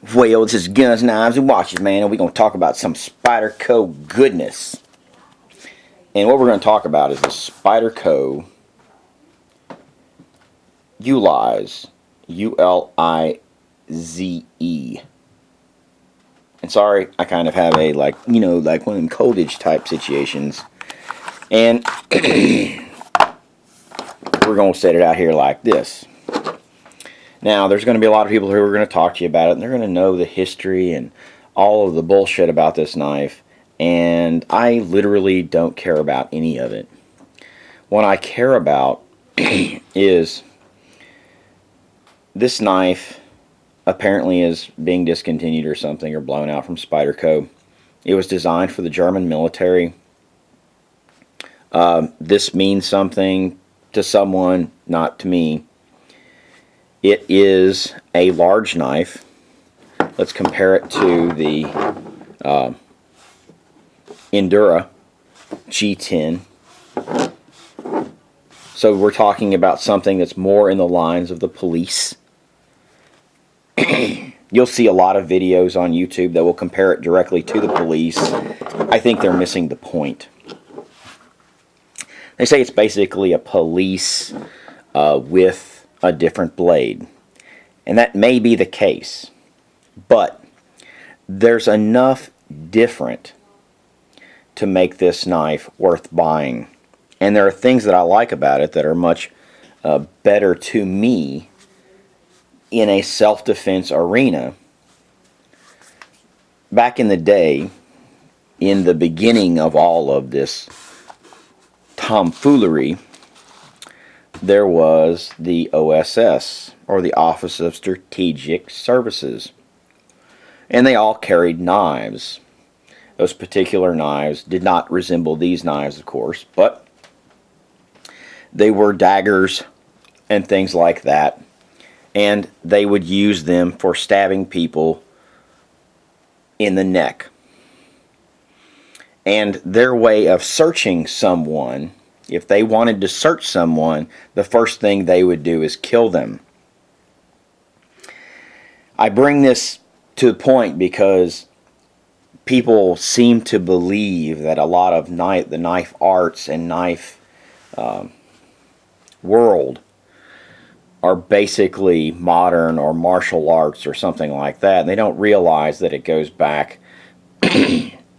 Well, this is Guns, Knives, and Watches, man, and we're going to talk about some Spyderco goodness. And what we're going to talk about is the Spyderco Ulize, Ulize. And sorry, I kind of have a, like one of them coldage type situations. And we're going to set it out here like this. Now, there's going to be a lot of people who are going to talk to you about it, and they're going to know the history and all of the bullshit about this knife, and I literally don't care about any of it. What I care about is this knife apparently is being discontinued or something, or blown out from Spyderco. It was designed for the German military. This means something to someone, not to me. It is a large knife. Let's compare it to the Endura G10. So we're talking about something that's more in the lines of the police. You'll see a lot of videos on YouTube that will compare it directly to the police. I think they're missing the point. They say it's basically a police with a different blade, and that may be the case, but there's enough different to make this knife worth buying. And there are things that I like about it that are much better to me in a self-defense arena. Back in the day, in the beginning of all of this tomfoolery, there was the OSS, or the Office of Strategic Services, and they all carried knives. Those particular knives did not resemble these knives, of course, but they were daggers and things like that, and they would use them for stabbing people in the neck. And their way of searching someone, if they wanted to search someone, the first thing they would do is kill them. I bring this to the point because people seem to believe that a lot of the knife arts and knife world are basically modern or martial arts or something like that. And they don't realize that it goes back,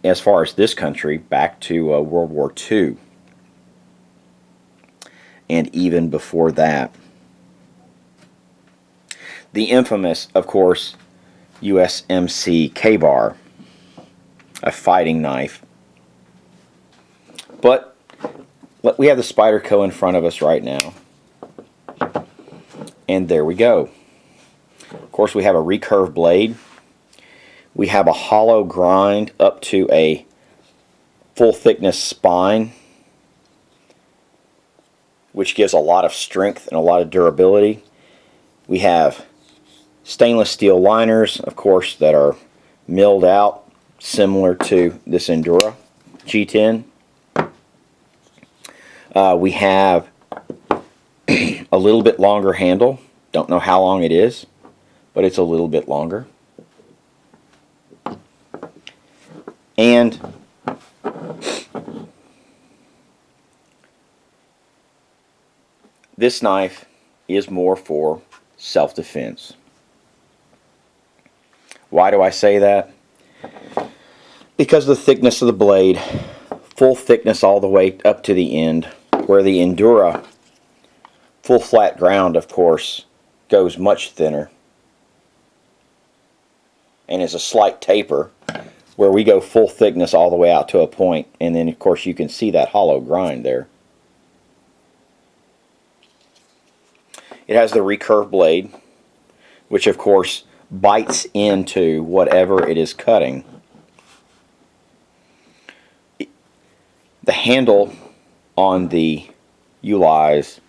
as far as this country, back to World War II. And even before that. The infamous, of course, USMC K-Bar, a fighting knife. But we have the Spyderco in front of us right now. And there we go. Of course, we have a recurve blade. We have a hollow grind up to a full thickness spine, which gives a lot of strength and a lot of durability. We have stainless steel liners, of course, that are milled out, similar to this Endura G10. We have a little bit longer handle. Don't know how long it is, but it's a little bit longer. And this knife is more for self-defense. Why do I say that? Because of the thickness of the blade, full thickness all the way up to the end, where the Endura full flat ground, of course, goes much thinner and is a slight taper, where we go full thickness all the way out to a point, and then of course you can see that hollow grind there. It has the recurve blade, which of course bites into whatever it is cutting. The handle on the Ulize,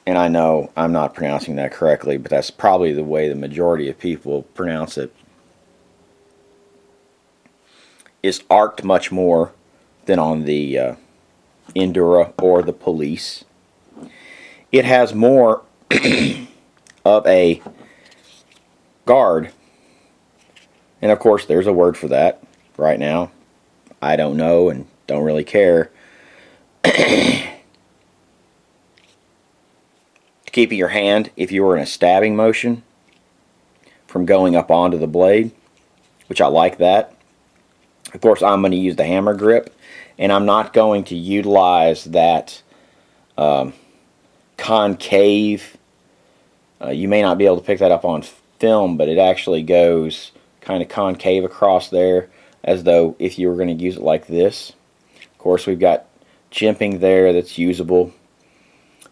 and I know I'm not pronouncing that correctly, but that's probably the way the majority of people pronounce it, is arced much more than on the Endura or the Police. It has more of a guard And of course, there's a word for that right now. I don't know and don't really care. Keeping your hand, if you were in a stabbing motion, from going up onto the blade, which I like that. Of course, I'm going to use the hammer grip, and I'm not going to utilize that concave. You may not be able to pick that up on film, but it actually goes kind of concave across there, as though if you were going to use it like this. Of course, we've got jimping there that's usable,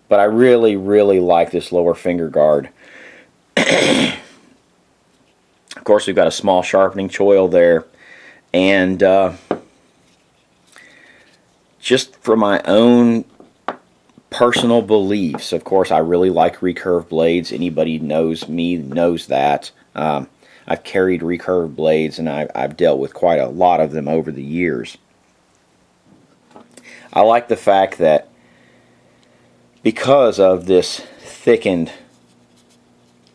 but I really, really like this lower finger guard. Of course, we've got a small sharpening choil there, and just for my own personal beliefs, of course, I really like recurve blades. Anybody knows me knows that. I've carried recurve blades, and I've dealt with quite a lot of them over the years. I like the fact that because of this thickened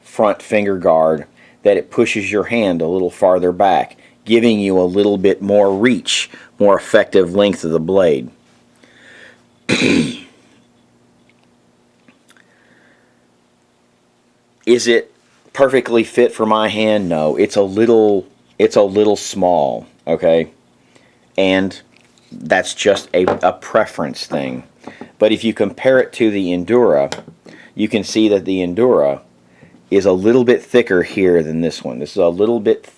front finger guard, that it pushes your hand a little farther back, giving you a little bit more reach, more effective length of the blade. Is it perfectly fit for my hand? No, it's a little small, okay? And that's just a preference thing. But if you compare it to the Endura, you can see that the Endura is a little bit thicker here than this one. This is a little bit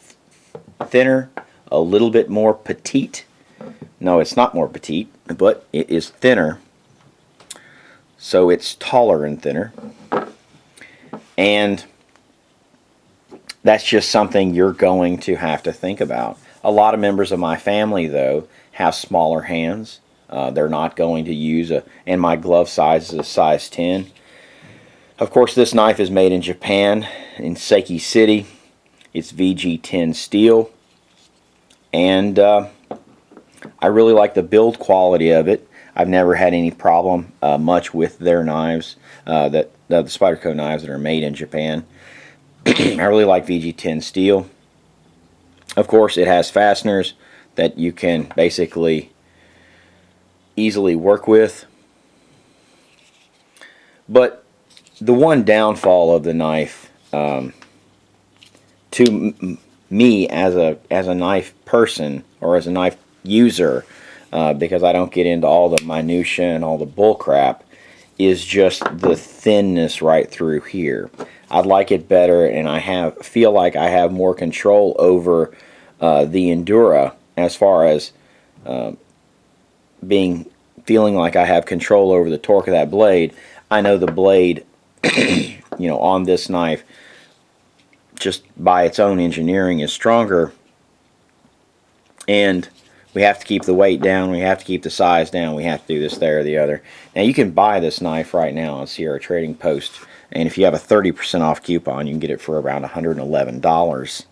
thinner, a little bit more petite. No, it's not more petite, but it is thinner. So it's taller and thinner. And that's just something you're going to have to think about. A lot of members of my family, though, have smaller hands. They're not going to use and my glove size is a size 10. Of course, this knife is made in Japan, in Seiki City. It's VG10 steel, and I really like the build quality of it. I've never had any problem much with their knives, the Spyderco knives that are made in Japan. I really like VG10 steel. Of course, it has fasteners that you can basically easily work with. But the one downfall of the knife, to me as a knife person or as a knife user, because I don't get into all the minutia and all the bull crap, is just the thinness right through here. I'd like it better, and I feel like I have more control over the Endura as far as feeling like I have control over the torque of that blade. I know the blade, on this knife, just by its own engineering, is stronger, and we have to keep the weight down, we have to keep the size down, we have to do this, there, or the other. Now, you can buy this knife right now on Sierra Trading Post, and if you have a 30% off coupon, you can get it for around $111.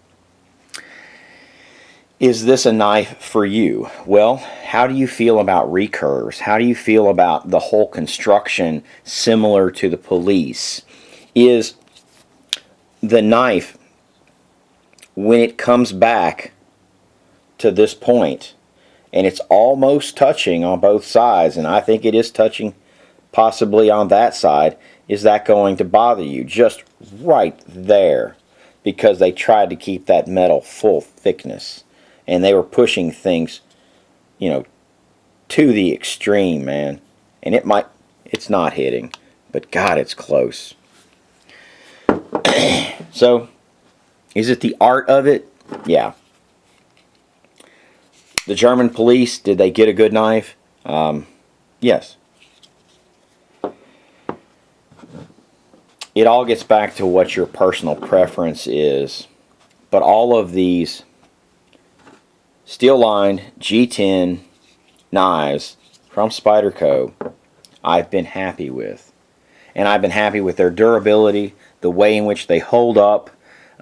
Is this a knife for you? Well, how do you feel about recurves? How do you feel about the whole construction similar to the Police? Is the knife, when it comes back to this point, and it's almost touching on both sides, and I think it is touching possibly on that side, is that going to bother you? Just right there, because they tried to keep that metal full thickness, and they were pushing things, to the extreme, man. And it's not hitting, but God, it's close. So, is it the art of it? Yeah. The German Police, did they get a good knife? Yes. It all gets back to what your personal preference is. But all of these steel-lined G10 knives from Spyderco, I've been happy with. And I've been happy with their durability, the way in which they hold up,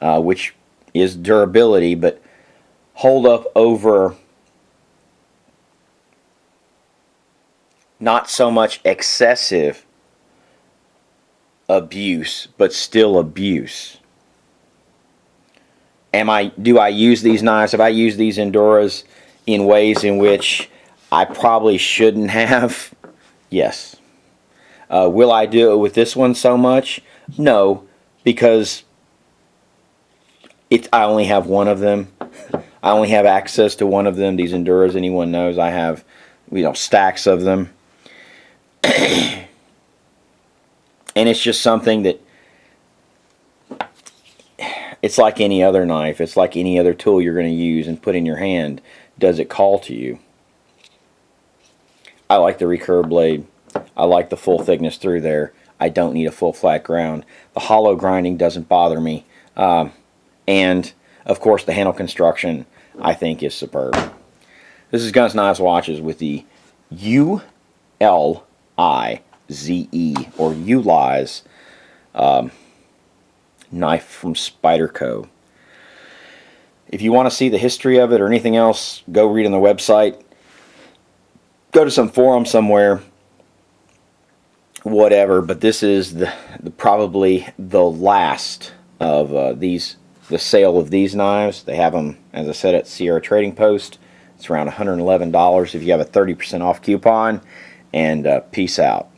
which is durability, but hold up over not so much excessive abuse, but still abuse. Do I use these knives? Have I used these Enduras in ways in which I probably shouldn't have? Yes. Will I do it with this one so much? No, because I only have one of them. I only have access to one of them. These Enduras, anyone knows, I have, stacks of them. And it's just something that, it's like any other knife. It's like any other tool you're going to use and put in your hand. Does it call to you? I like the recurve blade. I like the full thickness through there. I don't need a full flat ground. The hollow grinding doesn't bother me. And, of course, the handle construction, I think, is superb. This is Guns, Knives, Watches with the Ulize, or Ulize, knife from Spyderco. If you want to see the history of it or anything else, go read on the website. Go to some forum somewhere. Whatever. But this is probably the last of the sale of these knives. They have them, as I said, at Sierra Trading Post. It's around $111 if you have a 30% off coupon. And peace out.